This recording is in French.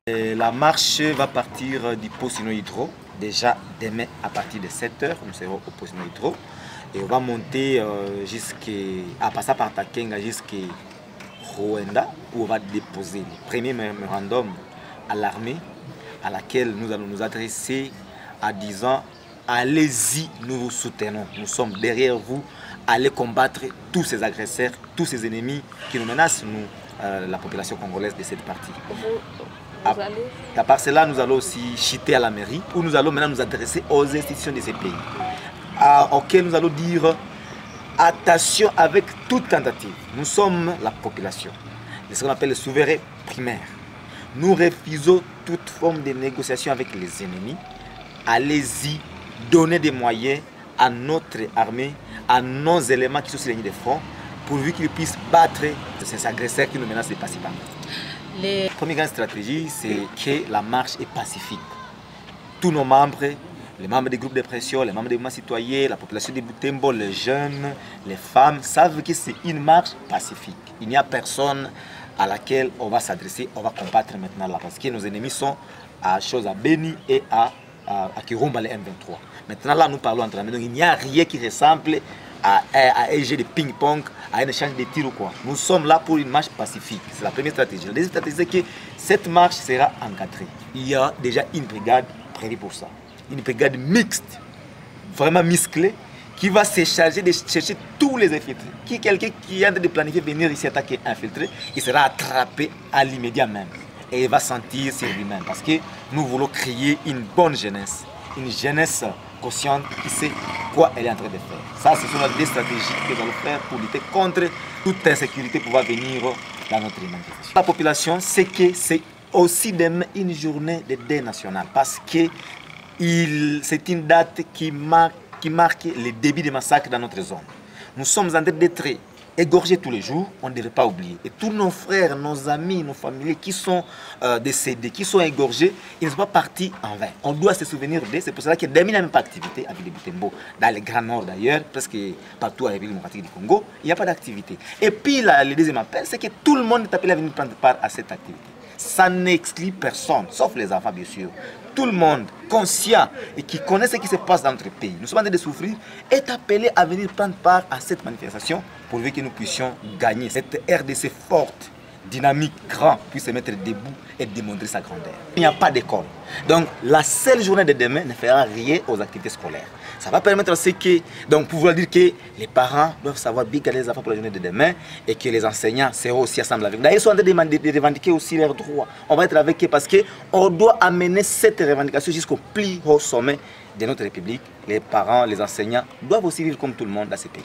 La marche va partir du Pocino Hydro. Déjà demain à partir de 7 h, nous serons au Pocino Hydro. Et on va monter à passer par Takenga jusqu'à Rwanda, où on va déposer le premier mémorandum à l'armée, à laquelle nous allons nous adresser en disant allez-y, nous vous soutenons, nous sommes derrière vous, allez combattre tous ces agresseurs, tous ces ennemis qui nous menacent, nous, la population congolaise de cette partie. À part cela, nous allons aussi chuter à la mairie, où nous allons maintenant nous adresser aux institutions de ces pays, auxquelles nous allons dire attention avec toute tentative. Nous sommes la population, ce qu'on appelle le souverain primaire. Nous refusons toute forme de négociation avec les ennemis. Allez-y, donnez des moyens à notre armée, à nos éléments qui sont sur la ligne de front, pourvu qu'ils puissent battre ces agresseurs qui nous menacent de pacifiquement. La première grande stratégie, c'est que la marche est pacifique. Tous nos membres, les membres des groupes de pression, les membres des mouvements citoyens, la population de Butembo, les jeunes, les femmes, savent que c'est une marche pacifique. Il n'y a personne à laquelle on va s'adresser, on va combattre maintenant là, parce que nos ennemis sont à Beni et à Kirumba, les M23. Maintenant là, nous parlons entre amis, donc il n'y a rien qui ressemble à un jeu de ping-pong, à un échange de tirs ou quoi. Nous sommes là pour une marche pacifique. C'est la première stratégie. La deuxième stratégie, c'est que cette marche sera encadrée. Il y a déjà une brigade prévue pour ça. Une brigade mixte, vraiment musclée, qui va se charger de chercher tous les infiltrés. Quelqu'un qui est en train de planifier venir ici attaquer infiltré, il sera attrapé à l'immédiat même. Et il va sentir sur lui-même. Parce que nous voulons créer une bonne jeunesse. Une jeunesse consciente qui sait quoi elle est en train de faire. Ça, ce sont les deux stratégies que nous allons faire pour lutter contre toute insécurité qui va venir dans notre manifestation. La population sait que c'est aussi demain une journée de deuil national. Parce que c'est une date qui marque le début des massacres dans notre zone. Nous sommes en train d'être égorgés tous les jours, on ne devrait pas oublier. Et tous nos frères, nos amis, nos familles qui sont décédés, qui sont égorgés, ils ne sont pas partis en vain. On doit se souvenir d'eux. C'est pour cela qu'il n'y a même pas d'activité à Ville de Butembo. Dans le Grand Nord d'ailleurs, presque partout à la République démocratique du Congo, il n'y a pas d'activité. Et puis le deuxième appel, c'est que tout le monde est appelé à venir prendre part à cette activité. Ça n'exclut personne, sauf les enfants bien sûr. Tout le monde conscient et qui connaît ce qui se passe dans notre pays, nous sommes en train de souffrir, est appelé à venir prendre part à cette manifestation pourvu que nous puissions gagner. Cette RDC forte, dynamique, grand, puisse se mettre debout et démontrer sa grandeur. Il n'y a pas d'école. Donc la seule journée de demain ne fera rien aux activités scolaires. Ça va permettre à ce que, donc pour vouloir dire que les parents doivent savoir bien garder les enfants pour la journée de demain et que les enseignants seront aussi ensemble avec. D'ailleurs, ils sont en train de revendiquer aussi leurs droits. On va être avec eux parce qu'on doit amener cette revendication jusqu'au plus haut sommet de notre République. Les parents, les enseignants doivent aussi vivre comme tout le monde dans ces pays.